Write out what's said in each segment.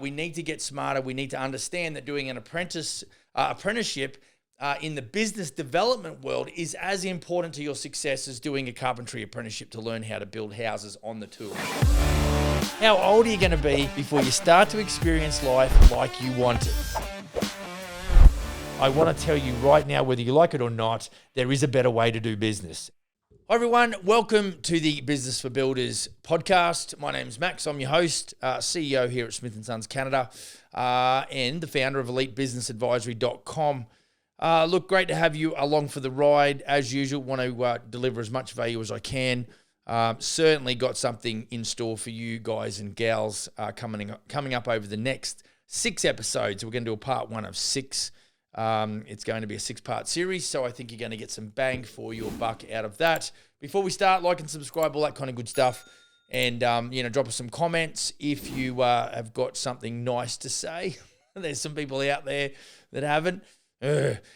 We need to get smarter. We need to understand that doing an apprenticeship in the business development world is as important to your success as doing a carpentry apprenticeship to learn how to build houses on the tools. How old are you going to be before you start to experience life like you want it? I want to tell you right now, whether you like it or not, there is a better way to do business. Hi everyone, welcome to the Business for Builders podcast. My name's Max, I'm your host, CEO here at Smith & Sons Canada, and the founder of EliteBusinessAdvisory.com. Look, great to have you along for the ride. As usual, want to deliver as much value as I can. Certainly got something in store for you guys and gals coming up over the next 6 episodes. We're going to do a part 1 of 6. It's going to be a 6-part series, so I think you're going to get some bang for your buck out of that. Before we start, like and subscribe, all that kind of good stuff, and drop us some comments if you have got something nice to say. There's some people out there that haven't.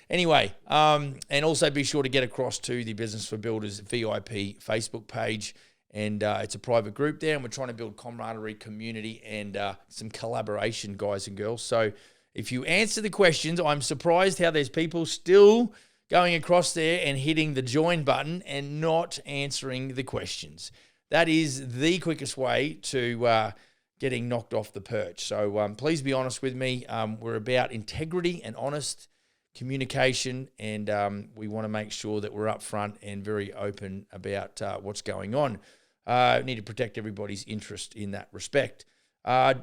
Anyway, and also be sure to get across to the Business for Builders VIP Facebook page, and it's a private group there, and we're trying to build camaraderie, community, and some collaboration, guys and girls. So if you answer the questions, I'm surprised how there's people still going across there and hitting the join button and not answering the questions. That is the quickest way to getting knocked off the perch. So please be honest with me. We're about integrity and honest communication, and we want to make sure that we're upfront and very open about what's going on. Need to protect everybody's interest in that respect.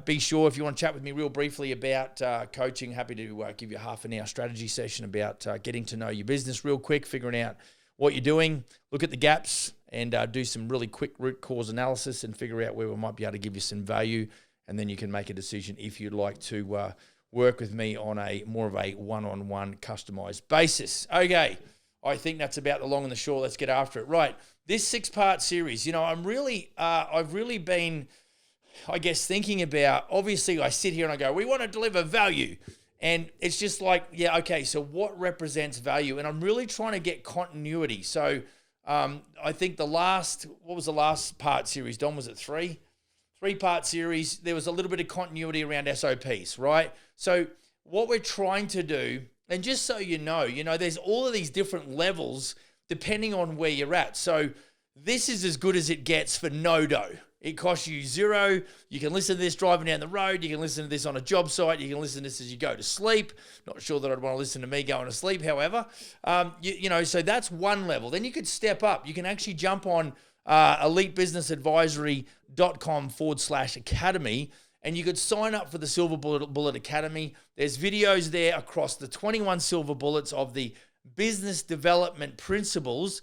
Be sure, if you want to chat with me real briefly about coaching, happy to give you a half an hour strategy session about getting to know your business real quick, figuring out what you're doing, look at the gaps, and do some really quick root cause analysis and figure out where we might be able to give you some value, and then you can make a decision if you'd like to work with me on a more of a one-on-one customized basis. Okay, I think that's about the long and the short. Let's get after it. Right, this 6-part series, I've really been, I guess, thinking about, obviously I sit here and I go, we want to deliver value. And it's just like, yeah, okay, so what represents value? And I'm really trying to get continuity. So I think what was the last part series, Don? Was it 3? 3-part series. There was a little bit of continuity around SOPs, right? So what we're trying to do, and just so you know, there's all of these different levels depending on where you're at. So this is as good as it gets for no dough. It costs you 0. You can listen to this driving down the road. You can listen to this on a job site. You can listen to this as you go to sleep. Not sure that I'd want to listen to me going to sleep, however. So that's one level. Then you could step up. You can actually jump on EliteBusinessAdvisory.com/academy, and you could sign up for the Silver Bullet Academy. There's videos there across the 21 silver bullets of the business development principles,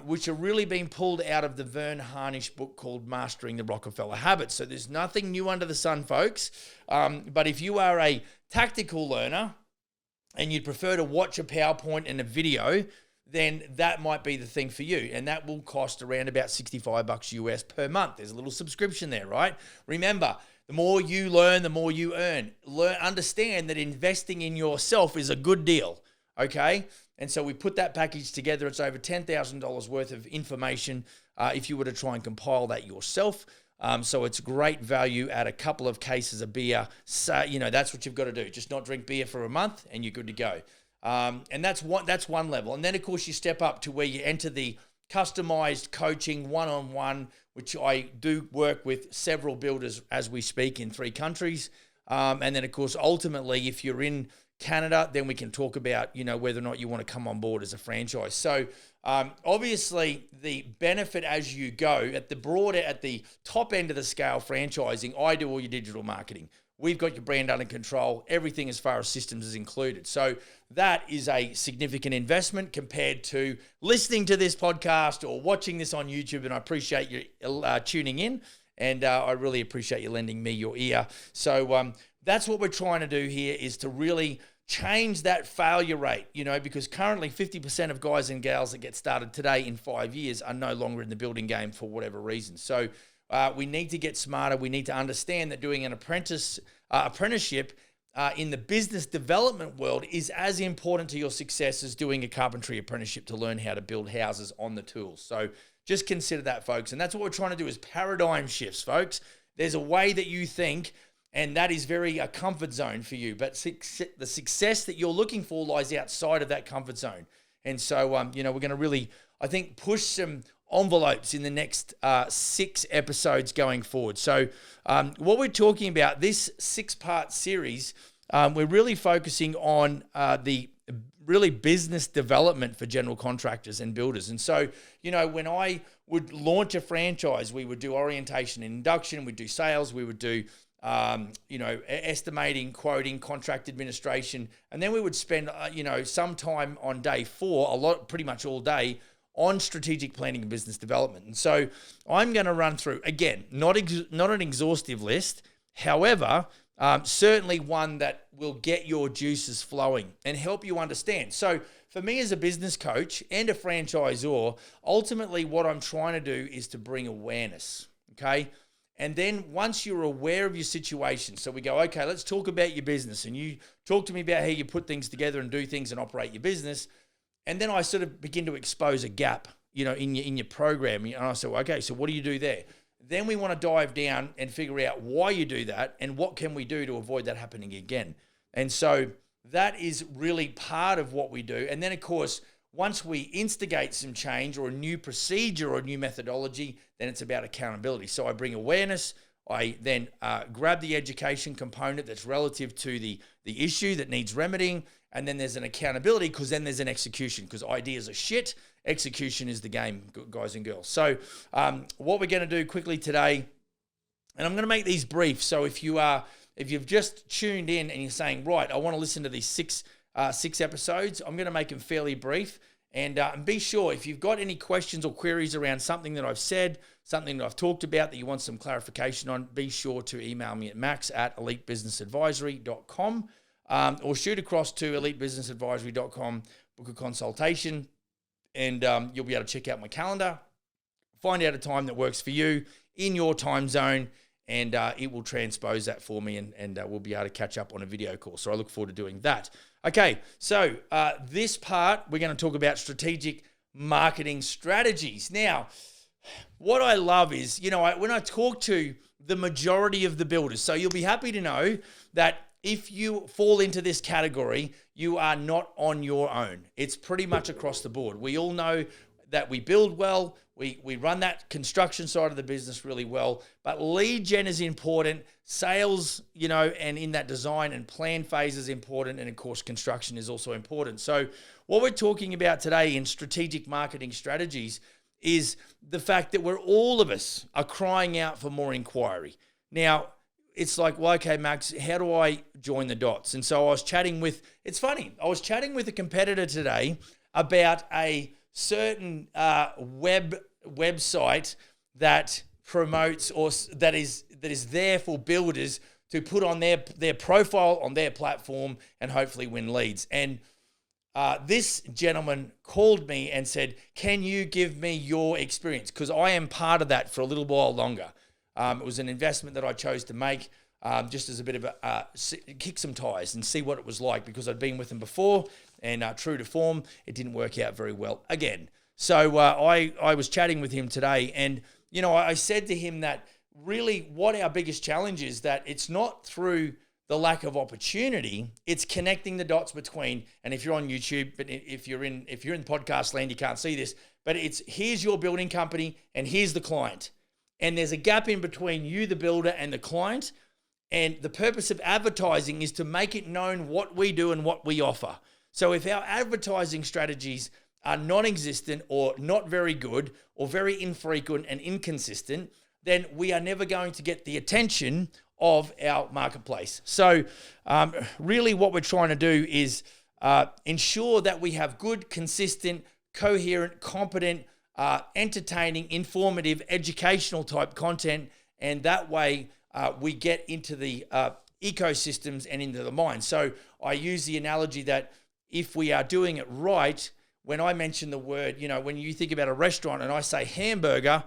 which are really being pulled out of the Vern Harnish book called Mastering the Rockefeller Habits. So there's nothing new under the sun, folks. But if you are a tactical learner and you'd prefer to watch a PowerPoint and a video, then that might be the thing for you. And that will cost around about $65 US per month. There's a little subscription there, right? Remember, the more you learn, the more you earn. Understand that investing in yourself is a good deal, okay? And so we put that package together. It's over $10,000 worth of information if you were to try and compile that yourself. So it's great value at a couple of cases of beer. So, that's what you've got to do. Just not drink beer for a month and you're good to go. And that's one level. And then, of course, you step up to where you enter the customized coaching one-on-one, which I do work with several builders as we speak in 3 countries. And then, of course, ultimately, if you're in Canada, then we can talk about, whether or not you want to come on board as a franchise. So obviously the benefit as you go at the top end of the scale franchising, I do all your digital marketing. We've got your brand under control, everything as far as systems is included. So that is a significant investment compared to listening to this podcast or watching this on YouTube. And I appreciate you tuning in, and I really appreciate you lending me your ear. So that's what we're trying to do here, is to really change that failure rate, because currently 50% of guys and gals that get started today in 5 years are no longer in the building game for whatever reason. So we need to get smarter. We need to understand that doing an apprenticeship in the business development world is as important to your success as doing a carpentry apprenticeship to learn how to build houses on the tools. So just consider that, folks. And that's what we're trying to do, is paradigm shifts, folks. There's a way that you think And that is very a comfort zone for you. But the success that you're looking for lies outside of that comfort zone. And so, we're going to really, I think, push some envelopes in the next 6 episodes going forward. So what we're talking about, this 6-part series, we're really focusing on the really business development for general contractors and builders. And so, when I would launch a franchise, we would do orientation and induction, we'd do sales, we would do estimating, quoting, contract administration, and then we would spend, some time on day 4, pretty much all day, on strategic planning and business development. And so I'm going to run through, again, not an exhaustive list, however, certainly one that will get your juices flowing and help you understand. So for me as a business coach and a franchisor, ultimately what I'm trying to do is to bring awareness, okay? And then once you're aware of your situation, so we go, okay, let's talk about your business. And you talk to me about how you put things together and do things and operate your business. And then I sort of begin to expose a gap, in your program. And I say, well, okay, so what do you do there? Then we want to dive down and figure out why you do that and what can we do to avoid that happening again. And so that is really part of what we do. And then, of course, once we instigate some change or a new procedure or a new methodology, then it's about accountability. So I bring awareness. I then grab the education component that's relative to the issue that needs remedying. And then there's an accountability because then there's an execution because ideas are shit. Execution is the game, guys and girls. So what we're going to do quickly today, and I'm going to make these brief. So if you've just tuned in and you're saying, right, I want to listen to these six episodes, I'm going to make them fairly brief. And be sure, if you've got any questions or queries around something that I've said, something that I've talked about that you want some clarification on, be sure to email me at max@elitebusinessadvisory.com or shoot across to elitebusinessadvisory.com, book a consultation, and you'll be able to check out my calendar, find out a time that works for you in your time zone, and it will transpose that for me, and we'll be able to catch up on a video call. So I look forward to doing that. Okay, so this part, we're going to talk about strategic marketing strategies. Now, what I love is, when I talk to the majority of the builders, so you'll be happy to know that if you fall into this category, you are not on your own. It's pretty much across the board. We all know that we build well, we run that construction side of the business really well, but lead gen is important, sales, and in that design and plan phase is important, and of course construction is also important. So what we're talking about today in strategic marketing strategies is the fact that all of us are crying out for more inquiry. Now, it's like, well, okay, Max, how do I join the dots? And so I was chatting with a competitor today about a certain website that promotes or that is there for builders to put on their profile on their platform and hopefully win leads. And this gentleman called me and said, can you give me your experience? Because I am part of that for a little while longer. It was an investment that I chose to make just as a bit of a kick some tires and see what it was like, because I'd been with them before and true to form, it didn't work out very well again. So I was chatting with him today, and I said to him that really what our biggest challenge is, that it's not through the lack of opportunity, it's connecting the dots between, and if you're on YouTube, but if you're in podcast land, you can't see this, but it's here's your building company and here's the client. And there's a gap in between you, the builder, and the client. And the purpose of advertising is to make it known what we do and what we offer. So if our advertising strategies are non-existent or not very good or very infrequent and inconsistent, then we are never going to get the attention of our marketplace. So really what we're trying to do is ensure that we have good, consistent, coherent, competent, entertaining, informative, educational type content, and that way we get into the ecosystems and into the mind. So I use the analogy that if we are doing it right, when I mention the word, when you think about a restaurant and I say hamburger,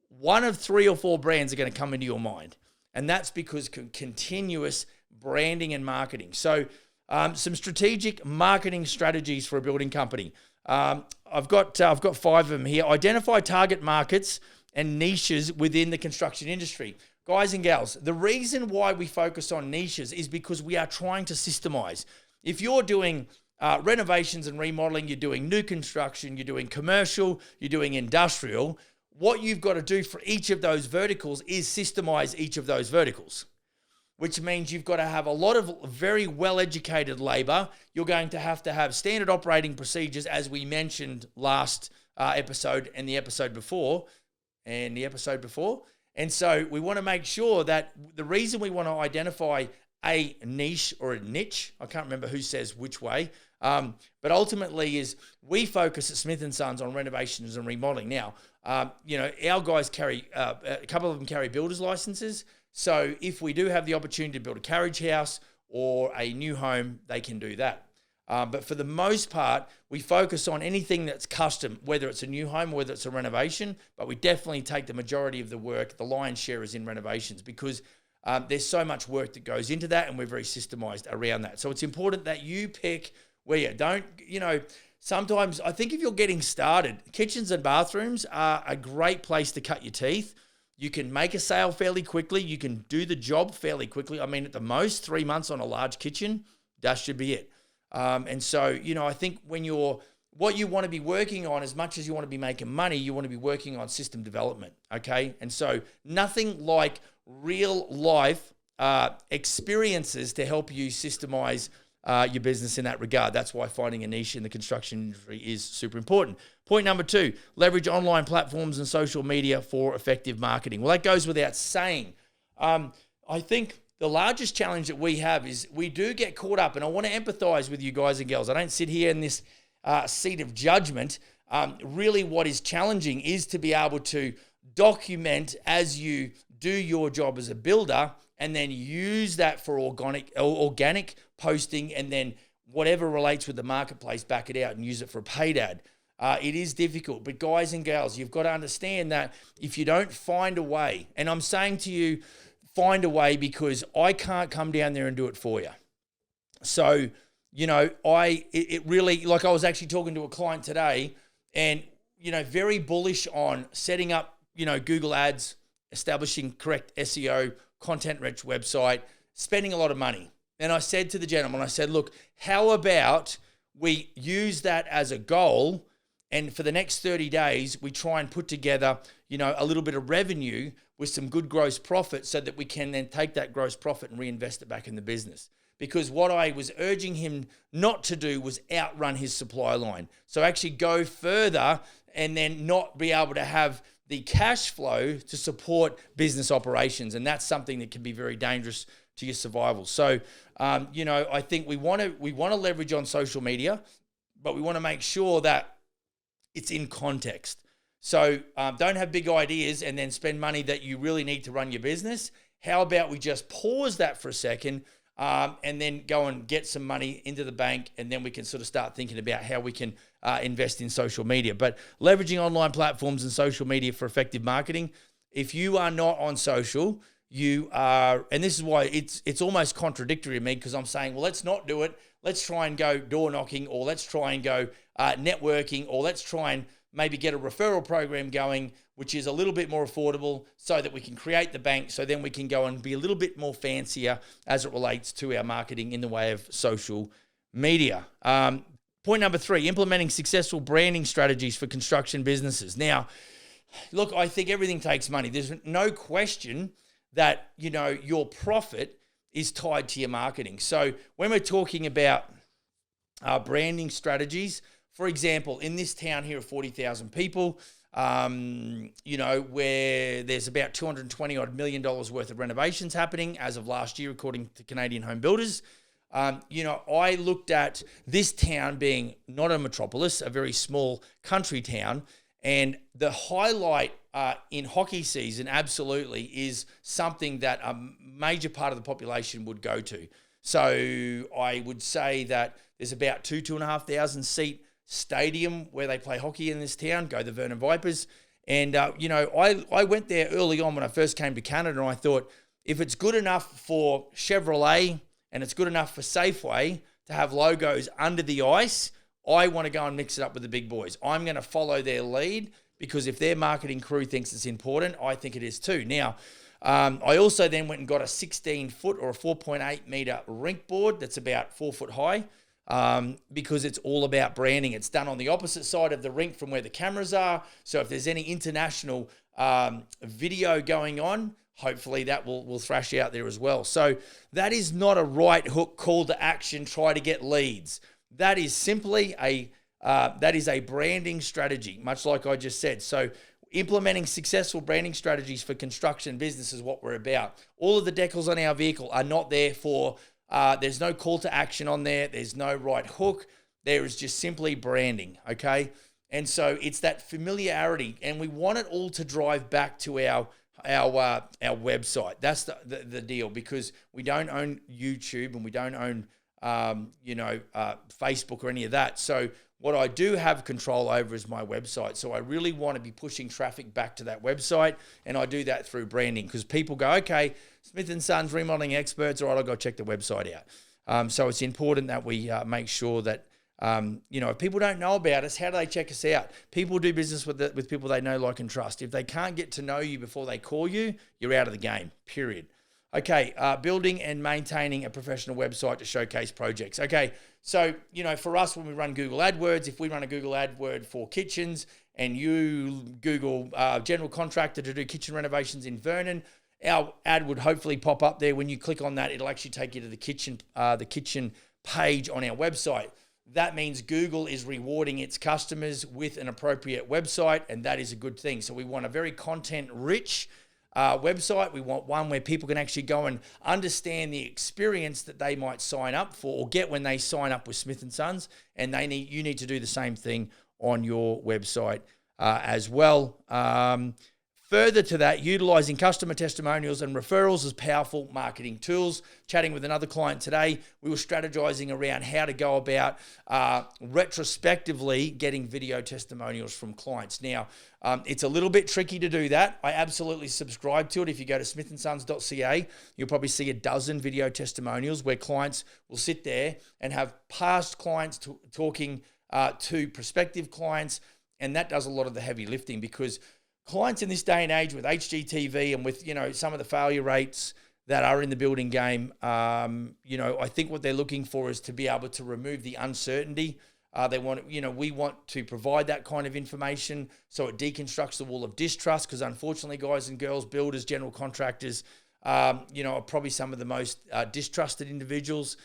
one of 3 or 4 brands are going to come into your mind, and that's because continuous branding and marketing. So some strategic marketing strategies for a building company. I've got 5 of them here. Identify target markets and niches within the construction industry. guys and gals, the reason why we focus on niches is because we are trying to systemize. If you're doing renovations and remodeling, you're doing new construction, you're doing commercial, you're doing industrial, what you've got to do for each of those verticals is systemize each of those verticals, which means you've got to have a lot of very well-educated labor. You're going to have standard operating procedures, as we mentioned last episode and the episode before, And so we want to make sure that the reason we want to identify a niche or a niche, I can't remember who says which way, but ultimately is we focus at Smith & Sons on renovations and remodeling. Now, our guys carry, a couple of them carry builder's licenses. So if we do have the opportunity to build a carriage house or a new home, they can do that. But for the most part, we focus on anything that's custom, whether it's a new home, whether it's a renovation, but we definitely take the majority of the work, the lion's share is in renovations, because there's so much work that goes into that, and we're very systemized around that. So it's important that you pick where you don't, sometimes I think if you're getting started, kitchens and bathrooms are a great place to cut your teeth. You can make a sale fairly quickly. You can do the job fairly quickly. I mean, at the most, 3 months on a large kitchen, that should be it. And so, I think what you want to be working on, as much as you want to be making money, you want to be working on system development, okay? And so nothing like real life experiences to help you systemize your business in that regard. That's why finding a niche in the construction industry is super important. Point number 2, leverage online platforms and social media for effective marketing. Well, that goes without saying. I think the largest challenge that we have is we do get caught up, and I want to empathize with you guys and girls. I don't sit here in this seat of judgment. Really what is challenging is to be able to document as you do your job as a builder, and then use that for organic posting, and then whatever relates with the marketplace, back it out and use it for a paid ad. It is difficult, but guys and gals, you've got to understand that if you don't find a way, and I'm saying to you, find a way, because I can't come down there and do it for you. So, it really, like I was actually talking to a client today, and, very bullish on setting up, Google ads, establishing correct SEO, content-rich website, spending a lot of money. And I said to the gentleman, look, how about we use that as a goal, and for the next 30 days, we try and put together, a little bit of revenue with some good gross profit, so that we can then take that gross profit and reinvest it back in the business. Because what I was urging him not to do was outrun his supply line. So actually go further and then not be able to have the cash flow to support business operations. And that's something that can be very dangerous to your survival. So, I think we want to leverage on social media, but we want to make sure that it's in context. So don't have big ideas and then spend money that you really need to run your business. How about we just pause that for a second and then go and get some money into the bank, and then we can sort of start thinking about how we can invest in social media. But leveraging online platforms and social media for effective marketing, if you are not on social, you are, and this is why it's almost contradictory to me, because I'm saying, well, let's not do it. Let's try and go door knocking, or let's try and go networking, or let's try and maybe get a referral program going, which is a little bit more affordable, so that we can create the bank, so then we can go and be a little bit more fancier as it relates to our marketing in the way of social media. Point number 3, implementing successful branding strategies for construction businesses. Now, look, I think everything takes money. There's no question that, your profit is tied to your marketing. So when we're talking about branding strategies, for example, in this town here of 40,000 people, where there's about $220 million worth of renovations happening as of last year, according to Canadian Home Builders. I looked at this town being not a metropolis, a very small country town, and the highlight in hockey season absolutely is something that a major part of the population would go to. So I would say that there's about 2,500 seat stadium where they play hockey in this town, go the Vernon Vipers. And, I went there early on when I first came to Canada, and I thought, if it's good enough for Chevrolet and it's good enough for Safeway to have logos under the ice, I want to go and mix it up with the big boys. I'm going to follow their lead, because if their marketing crew thinks it's important, I think it is too. Now, I also then went and got a 16-foot or a 4.8 meter rink board that's about 4 foot high, because it's all about branding. It's done on the opposite side of the rink from where the cameras are. So if there's any international video going on, hopefully that will thrash out there as well. So that is not a right hook call to action, try to get leads. That is simply a branding strategy, much like I just said. So implementing successful branding strategies for construction business is what we're about. All of the decals on our vehicle are not there for, there's no call to action on there. There's no right hook. There is just simply branding, okay? And so it's that familiarity, and we want it all to drive back to our website. That's the deal, because we don't own YouTube and we don't own Facebook or any of that. So what I do have control over is my website. So I really want to be pushing traffic back to that website, and I do that through branding, because people go, okay, Smith & Sons remodeling experts, all right, I'll go check the website out. So it's important that we make sure that if people don't know about us, how do they check us out? People do business with people they know, like, and trust. If they can't get to know you before they call you, you're out of the game, period. Okay, building and maintaining a professional website to showcase projects. Okay, so, for us, when we run Google AdWords, if we run a Google AdWord for kitchens and you Google general contractor to do kitchen renovations in Vernon, our ad would hopefully pop up there. When you click on that, it'll actually take you to the kitchen page on our website. That means Google is rewarding its customers with an appropriate website, and that is a good thing. So we want a very content-rich website. We want one where people can actually go and understand the experience that they might sign up for or get when they sign up with Smith & Sons, and you need to do the same thing on your website as well. Further to that, utilizing customer testimonials and referrals as powerful marketing tools. Chatting with another client today, we were strategizing around how to go about retrospectively getting video testimonials from clients. Now, it's a little bit tricky to do that. I absolutely subscribe to it. If you go to smithandsons.ca, you'll probably see a dozen video testimonials where clients will sit there and have past clients talking to prospective clients, and that does a lot of the heavy lifting, because clients in this day and age with HGTV and with, some of the failure rates that are in the building game, I think what they're looking for is to be able to remove the uncertainty. We want to provide that kind of information so it deconstructs the wall of distrust, because unfortunately, guys and girls, builders, general contractors, are probably some of the most distrusted individuals,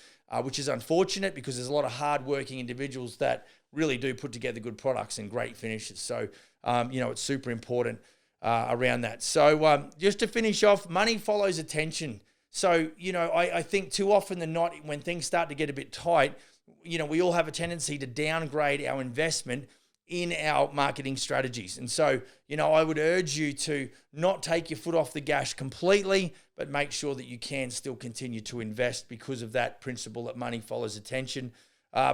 which is unfortunate, because there's a lot of hardworking individuals that really do put together good products and great finishes. So, it's super important around that. So just to finish off, money follows attention. So, I think too often than not, when things start to get a bit tight, we all have a tendency to downgrade our investment in our marketing strategies. And so, I would urge you to not take your foot off the gas completely, but make sure that you can still continue to invest, because of that principle that money follows attention.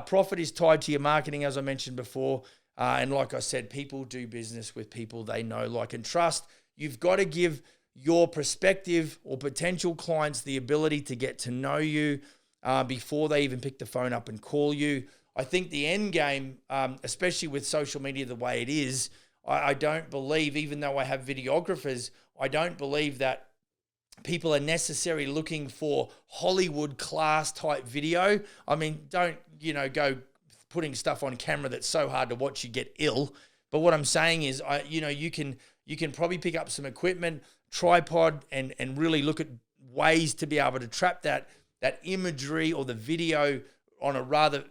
Profit is tied to your marketing, as I mentioned before. And like I said, people do business with people they know, like, and trust. You've got to give your prospective or potential clients the ability to get to know you before they even pick the phone up and call you. I think the end game, especially with social media the way it is, I don't believe, even though I have videographers, I don't believe that people are necessarily looking for Hollywood class type video. I mean, don't, go putting stuff on camera that's so hard to watch you get ill. But what I'm saying is, you can probably pick up some equipment, tripod, and really look at ways to be able to trap that imagery or the video on a rather,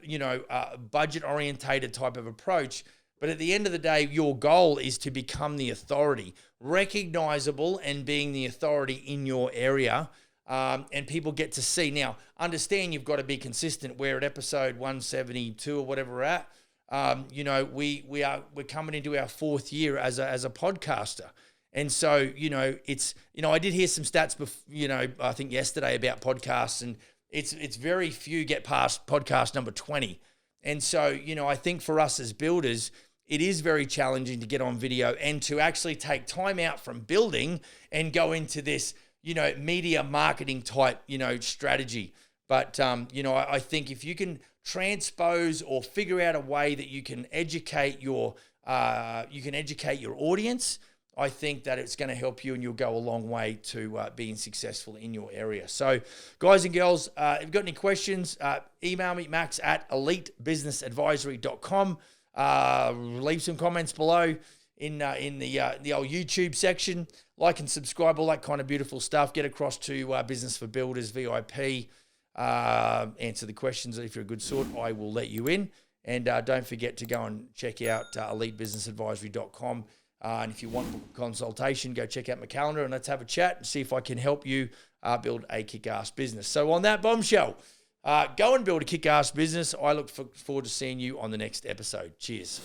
budget orientated type of approach. But at the end of the day, your goal is to become the authority, recognizable and being the authority in your area. And people get to see. Now, understand you've got to be consistent. We're at episode 172 or whatever we're at. We're coming into our 4th year as a podcaster. And so, I did hear some stats, I think yesterday about podcasts, and it's very few get past podcast number 20. And so, I think for us as builders, it is very challenging to get on video and to actually take time out from building and go into this, media marketing type, strategy. But, I think if you can transpose or figure out a way that you can educate your audience, I think that it's going to help you and you'll go a long way to being successful in your area. So, guys and girls, if you've got any questions, email me, max@elitebusinessadvisory.com. Leave some comments below in the old YouTube section. Like and subscribe, all that kind of beautiful stuff. Get across to Business for Builders VIP. Answer the questions. If you're a good sort, I will let you in. And don't forget to go and check out elitebusinessadvisory.com. And if you want a consultation, go check out my calendar and let's have a chat and see if I can help you build a kick-ass business. So on that bombshell, go and build a kick-ass business. I look forward to seeing you on the next episode. Cheers.